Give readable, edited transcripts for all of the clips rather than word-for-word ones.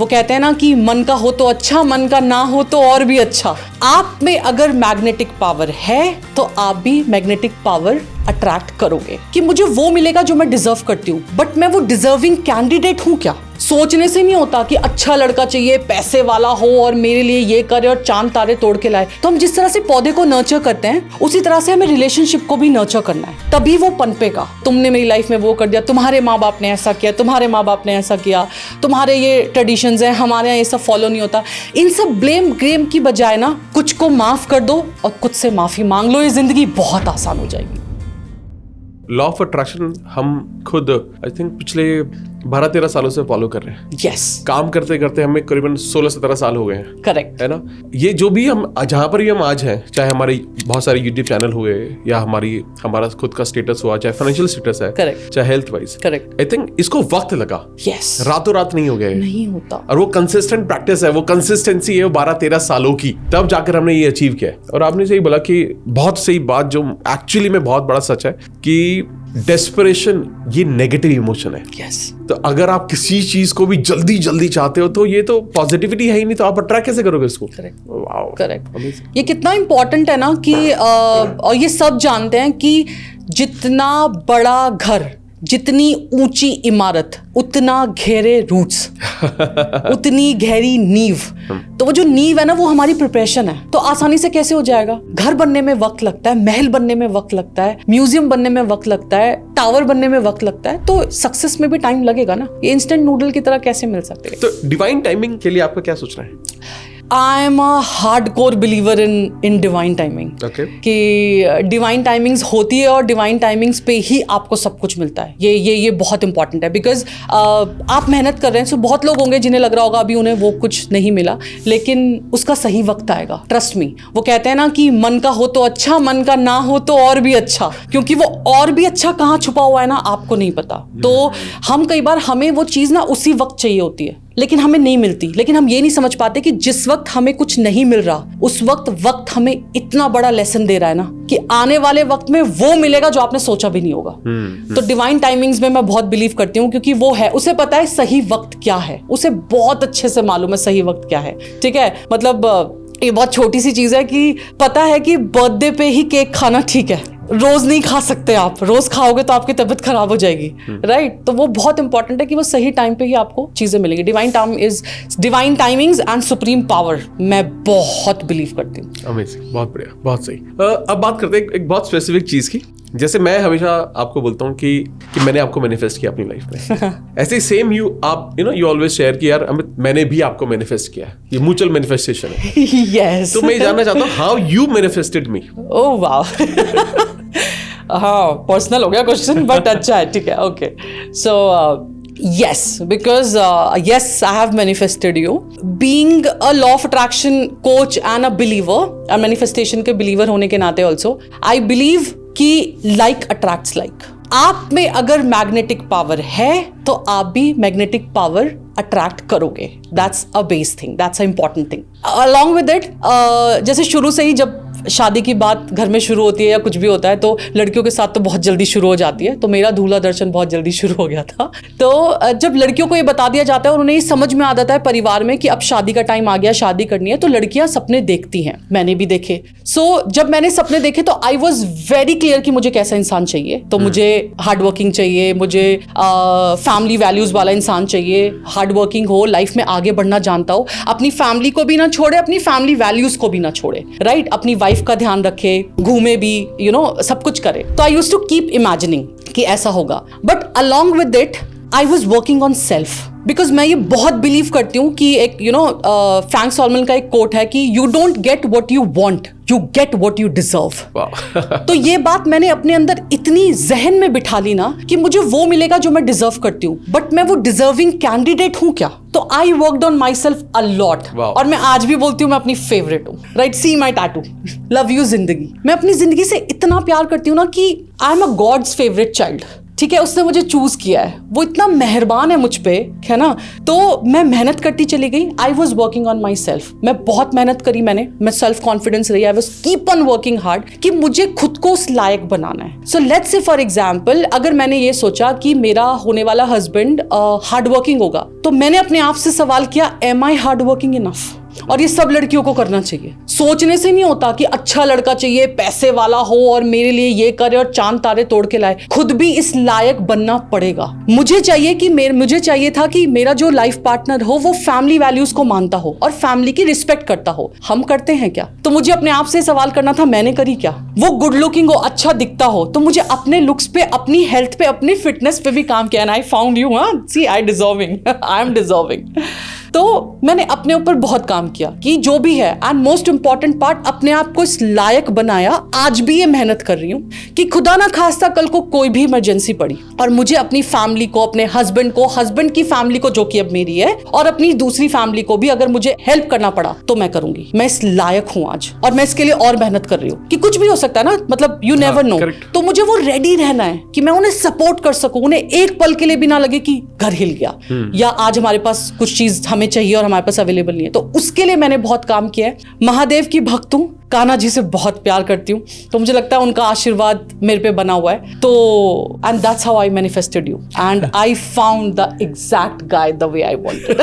वो कहते हैं ना कि मन का हो तो अच्छा, मन का ना हो तो और भी अच्छा। आप में अगर मैग्नेटिक पावर है तो आप भी मैग्नेटिक पावर अट्रैक्ट करोगे कि मुझे वो मिलेगा जो मैं डिजर्व करती हूँ, बट मैं वो डिजर्विंग कैंडिडेट हूँ क्या? सोचने से नहीं होता कि अच्छा लड़का चाहिए, पैसे वाला हो और मेरे लिए ये करे और चांद तारे तोड़ के लाए। तो हम जिस तरह से पौधे को नर्चर करते हैं उसी तरह से हमें रिलेशनशिप को भी नर्चर करना है, तभी वो पनपेगा। तुमने मेरी लाइफ में वो कर दिया, तुम्हारे माँ बाप ने ऐसा किया, तुम्हारे माँ बाप ने ऐसा किया, तुम्हारे ये ट्रेडिशंस हैं, हमारे यहाँ ये सब फॉलो नहीं होता। इन सब ब्लेम गेम की बजाय ना कुछ को माफ कर दो और कुछ से माफी मांग लो, ये जिंदगी बहुत आसान हो जाएगी। लॉ ऑफ अट्रैक्शन हम खुद आई थिंक पिछले 12-13 सालों से फॉलो कर रहे हैं। यस। काम करते करते हमें करीबन 16-17 साल हो गए हैं। करेक्ट है ना। ये जो भी हम जहाँ पर भी हम आज हैं, चाहे हमारे बहुत सारे यूट्यूब चैनल हुए या हमारा खुद का स्टेटस हुआ, चाहे फाइनेंशियल स्टेटस है, करेक्ट, चाहे health wise, correct, I think इसको वक्त लगा। यस। रातों रात नहीं हो गए, नहीं होता। और वो कंसिस्टेंट प्रैक्टिस है, वो कंसिस्टेंसी है 12-13 सालों की, तब जाकर हमने ये अचीव किया। और आपने सही बोला कि बहुत सही बात जो एक्चुअली में बहुत बड़ा सच है कि डेस्परेशन ये नेगेटिव इमोशन है। yes. तो अगर आप किसी चीज को भी जल्दी चाहते हो तो ये तो पॉजिटिविटी है ही नहीं, तो आप अट्रैक्ट कैसे करोगे इसको? करेक्ट। ये कितना इंपॉर्टेंट है ना कि और ये सब जानते हैं कि जितना बड़ा घर, जितनी ऊंची इमारत, उतना घेरे रूट्स, उतनी गहरी नींव। तो वो जो नींव है ना, वो हमारी प्रिपरेशन है। तो आसानी से कैसे हो जाएगा? घर बनने में वक्त लगता है, महल बनने में वक्त लगता है, म्यूजियम बनने में वक्त लगता है, टावर बनने में वक्त लगता है, तो सक्सेस में भी टाइम लगेगा ना। ये इंस्टेंट नूडल की तरह कैसे मिल सकते हैं? तो डिवाइन टाइमिंग के लिए आपका क्या सोचना है? आई am a hardcore believer in divine timing. कि डिवाइन टाइमिंग्स होती है और डिवाइन टाइमिंग्स पे ही आपको सब कुछ मिलता है। ये बहुत इंपॉर्टेंट है, बिकॉज आप मेहनत कर रहे हैं। सो बहुत लोग होंगे जिन्हें लग रहा होगा अभी उन्हें वो कुछ नहीं मिला, लेकिन उसका सही वक्त आएगा, ट्रस्ट मी। वो कहते हैं ना कि मन का हो तो अच्छा, मन का ना हो तो और भी अच्छा, क्योंकि वो और भी अच्छा कहाँ छुपा हुआ है ना, आपको नहीं पता। तो हम कई बार हमें वो चीज़ ना उसी वक्त चाहिए होती है, लेकिन हमें नहीं मिलती। लेकिन हम ये नहीं समझ पाते कि जिस वक्त हमें कुछ नहीं मिल रहा, उस वक्त हमें इतना बड़ा लेसन दे रहा है ना कि आने वाले वक्त में वो मिलेगा जो आपने सोचा भी नहीं होगा। तो डिवाइन टाइमिंग्स में मैं बहुत बिलीव करती हूँ, क्योंकि वो है, उसे पता है सही वक्त क्या है, उसे बहुत अच्छे से मालूम है सही वक्त क्या है। ठीक है, मतलब ये बहुत छोटी सी चीज है कि पता है कि बर्थडे पे ही केक खाना ठीक है, रोज नहीं खा सकते आप, रोज खाओगे तो आपकी तबीयत खराब हो जाएगी, राइट? तो वो बहुत इंपॉर्टेंट है कि वो सही टाइम पे ही आपको चीजें मिलेंगी। Divine timings and supreme power, मैं बहुत बिलीव करती हूँ। अमेजिंग, बहुत बढ़िया, बहुत सही। अब बात करते हैं एक बहुत स्पेसिफिक चीज की। जैसे मैं हमेशा आपको बोलता हूँ कि मैंने आपको मैनिफेस्ट किया अपनी लाइफ में, ऐसे सेम आप यू ऑलवेज शेयर कि यार अमित मैंने भी आपको मैनिफेस्ट किया। ये म्यूचुअल मैनिफेस्टेशन है। यस। तो मैं जानना चाहता हूँ हाउ यू मैनिफेस्टेड मी। ओह वाह। हाँ, पर्सनल हो गया क्वेश्चन, बट अच्छा है, ठीक है, okay. So yes, because yes, I have manifested you. Being a law of attraction coach and a believer, a manifestation के believer होने के नाते also, I believe कि like attracts like. आप में अगर मैग्नेटिक पावर है तो आप भी मैग्नेटिक पावर अट्रैक्ट करोगे। That's a base thing, that's a important thing. Along with it, जैसे शुरू से ही जब शादी की बात घर में शुरू होती है या कुछ भी होता है तो लड़कियों के साथ तो बहुत जल्दी शुरू हो जाती है। तो मेरा दूल्हा दर्शन बहुत जल्दी शुरू हो गया था। तो जब लड़कियों को ये बता दिया जाता है और उन्हें ये समझ में आ जाता है परिवार में कि अब शादी का टाइम आ गया, शादी करनी है, तो लड़कियां सपने देखती हैं। मैंने भी देखे। सो जब मैंने सपने देखे तो आई वॉज वेरी क्लियर कि मुझे कैसा इंसान चाहिए। तो मुझे हार्ड वर्किंग चाहिए, मुझे फैमिली वैल्यूज वाला इंसान चाहिए, हार्ड वर्किंग हो, लाइफ में आगे बढ़ना जानता हो, अपनी फैमिली को भी ना छोड़े, अपनी फैमिली वैल्यूज को भी ना छोड़े, राइट? अपनी वाइफ का ध्यान रखे, घूमे भी, सब कुछ करे। तो I used to keep imagining कि ऐसा होगा। But along with it I was working on self, because मैं ये बहुत बिलीव करती हूँ कि एक फ्रैंक सॉलमन का एक कोट है कि you don't get what you want, you get what you deserve. तो ये बात मैंने अपने अंदर इतनी जहन में बिठा ली ना कि मुझे वो मिलेगा जो मैं डिजर्व करती हूँ, बट मैं वो डिजर्विंग कैंडिडेट हूँ क्या? तो I worked on my self a lot. और मैं आज भी बोलती हूँ मैं अपनी फेवरेट हूँ, right? See my tattoo, love you जिंदगी। मैं अपनी जिंदगी से इतना प्यार करती हूँ ना कि I am a god's favourite child. ठीक है, उसने मुझे चूज किया है, वो इतना मेहरबान है मुझ पे, है ना। तो मैं मेहनत करती चली गई, आई was working on my self, मैं बहुत मेहनत करी, मैं सेल्फ कॉन्फिडेंस रही, I was keep on working hard कि मुझे खुद को उस लायक बनाना है। So let's say for example, अगर मैंने ये सोचा कि मेरा होने वाला हस्बैंड हार्ड वर्किंग होगा, तो मैंने अपने आप से सवाल किया, एम आई हार्ड वर्किंग इनफ? और ये सब लड़कियों को करना चाहिए। सोचने से नहीं होता कि अच्छा लड़का चाहिए, पैसे वाला हो और मेरे लिए ये करे और चांद तारे तोड़ के लाए, खुद भी इस लायक बनना पड़ेगा। मुझे चाहिए था कि मेरा जो लाइफ पार्टनर हो वो फैमिली वैल्यूज को मानता हो और फैमिली की रिस्पेक्ट करता हो। हम करते हैं क्या? तो मुझे अपने आप से सवाल करना था, मैंने करी क्या? वो गुड लुकिंग हो, अच्छा दिखता हो, तो मुझे अपने लुक्स पे, अपनी हेल्थ पे, अपनी फिटनेस पे भी काम किया। And I found you, see I am deserving. तो मैंने अपने ऊपर बहुत काम किया कि जो भी है, एंड मोस्ट इंपॉर्टेंट पार्ट, अपने आप को इस लायक बनाया। आज भी ये मेहनत कर रही हूँ कि खुदा ना खास्ता कल को कोई भी इमरजेंसी पड़ी और मुझे अपनी फैमिली को, अपने हस्बैंड को, हस्बैंड की फैमिली को जो कि अब मेरी है, और अपनी दूसरी फैमिली को भी अगर मुझे हेल्प करना पड़ा तो मैं करूंगी। मैं इस लायक हूँ आज, और मैं इसके लिए और मेहनत कर रही हूँ कि कुछ भी हो सकता है ना, मतलब यू नेवर नो। तो मुझे वो रेडी रहना है कि मैं उन्हें सपोर्ट कर सकूं, उन्हें एक पल के लिए भी ना लगे कि घर हिल गया या आज हमारे पास कुछ चीज हमें चाहिए और हमारे पास अवेलेबल नहीं है। तो उसके लिए मैंने बहुत काम किया है। महादेव की भक्त हूं, कान्हा जी से बहुत प्यार करती हूँ, तो मुझे लगता है उनका आशीर्वाद मेरे पे बना हुआ है। तो and that's how I manifested you and I found the exact guy the way I wanted.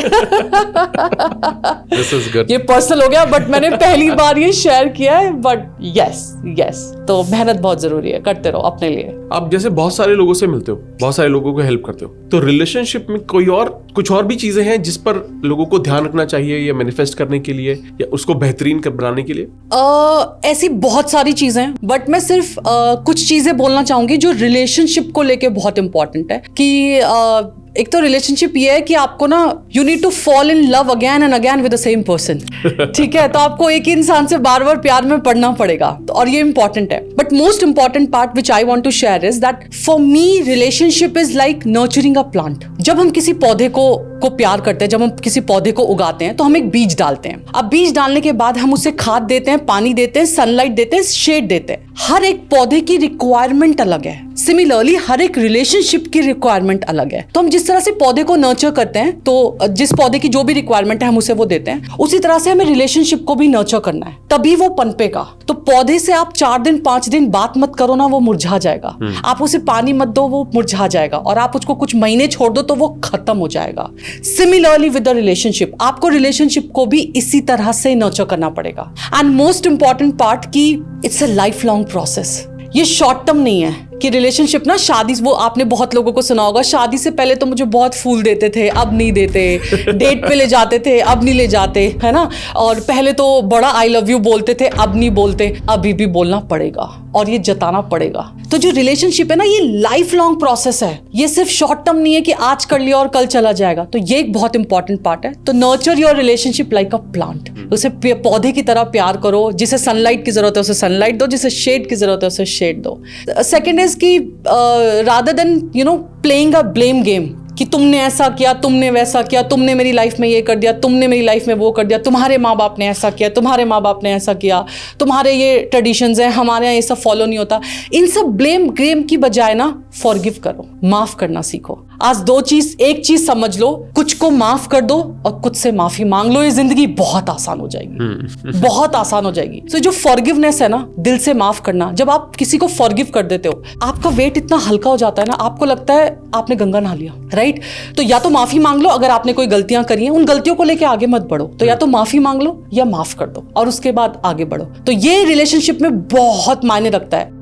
This is good. ये पर्सनल हो गया, बट मैंने पहली बार ये शेयर किया है। बट यस, तो मेहनत बहुत जरूरी है, करते रहो अपने लिए। आप जैसे बहुत सारे लोगों से मिलते हो, बहुत सारे लोगों को हेल्प करते हो, तो रिलेशनशिप में कुछ और भी चीजें हैं जिस पर लोगों को ध्यान रखना चाहिए, या मैनिफेस्ट करने के लिए, या उसको बेहतरीन बनाने के लिए? ऐसी बहुत सारी चीजें हैं, बट मैं सिर्फ कुछ चीजें बोलना चाहूंगी जो रिलेशनशिप को लेके बहुत इंपॉर्टेंट है। कि एक तो रिलेशनशिप ये है कि आपको ना, you need to fall in love again and again with the same person. ठीक है, तो आपको एक ही इंसान से बार बार प्यार में पड़ना पड़ेगा, तो और ये इंपॉर्टेंट है। But most important part which I want to share is that for me relationship is like nurturing a plant. जब हम किसी पौधे को प्यार करते हैं, जब हम किसी पौधे को उगाते हैं, तो हम एक बीज डालते हैं। अब बीज डालने के बाद हम उसे खाद देते हैं, पानी देते हैं, सनलाइट देते हैं, शेड देते हैं। हर एक पौधे की रिक्वायरमेंट अलग है। सिमिलरली हर एक रिलेशनशिप की रिक्वायरमेंट अलग है। तो हम जिस तरह से पौधे को नर्चर करते हैं, तो जिस पौधे की जो भी रिक्वायरमेंट है हम उसे वो देते हैं, उसी तरह से हमें रिलेशनशिप को भी नर्चर करना है, तभी वो पनपेगा। तो पौधे से आप 4 दिन 5 दिन बात मत करो ना, वो मुरझा जाएगा। आप उसे पानी मत दो, वो मुरझा जाएगा। और आप उसको कुछ महीने छोड़ दो तो वो खत्म हो जाएगा। सिमिलरली विद द रिलेशनशिप, आपको रिलेशनशिप को भी इसी तरह से नर्चर करना पड़ेगा। एंड मोस्ट इंपॉर्टेंट पार्ट कि it's a life long process. ये शॉर्ट टर्म नहीं है कि रिलेशनशिप ना, शादी, वो आपने बहुत लोगों को सुना होगा, शादी से पहले तो मुझे बहुत फूल देते थे, अब नहीं देते, डेट पे ले जाते थे, अब नहीं ले जाते, है ना। और पहले तो बड़ा आई लव यू बोलते थे, अब नहीं बोलते। अभी भी बोलना पड़ेगा और ये जताना पड़ेगा। तो जो रिलेशनशिप है ना, ये लाइफ लॉन्ग प्रोसेस है। ये सिर्फ शॉर्ट टर्म नहीं है कि आज कर लिया और कल चला जाएगा। तो ये एक बहुत इंपॉर्टेंट पार्ट है। तो nurture your relationship like a plant. उसे पौधे की तरह प्यार करो। जिसे सनलाइट की जरूरत है उसे सनलाइट दो, जिसे शेड की जरूरत है उसे शेड दो। सेकेंड इज कि rather than playing a blame game कि तुमने ऐसा किया, तुमने वैसा किया, तुमने मेरी लाइफ में ये कर दिया, तुमने मेरी लाइफ में वो कर दिया, तुम्हारे माँ बाप ने ऐसा किया, तुम्हारे माँ बाप ने ऐसा किया, तुम्हारे ये ट्रेडिशंस हैं, हमारे यहाँ ये सब फॉलो नहीं होता। इन सब ब्लेम गेम की बजाय ना फॉरगिव करो, माफ करना सीखो। आज एक चीज समझ लो, कुछ को माफ कर दो और कुछ से माफी मांग लो, ये जिंदगी बहुत आसान हो जाएगी। बहुत आसान हो जाएगी। तो जो फॉरगिवनेस है ना, दिल से माफ करना, जब आप किसी को फॉरगिव कर देते हो, आपका वेट इतना हल्का हो जाता है ना, आपको लगता है आपने गंगा नहा लिया, राइट। तो या तो माफी मांग लो, अगर आपने कोई गलतियां करी हैं, उन गलतियों को लेके आगे मत बढ़ो। तो या तो माफी मांग लो या माफ कर दो और उसके बाद आगे बढ़ो। तो ये रिलेशनशिप में बहुत मायने रखता है।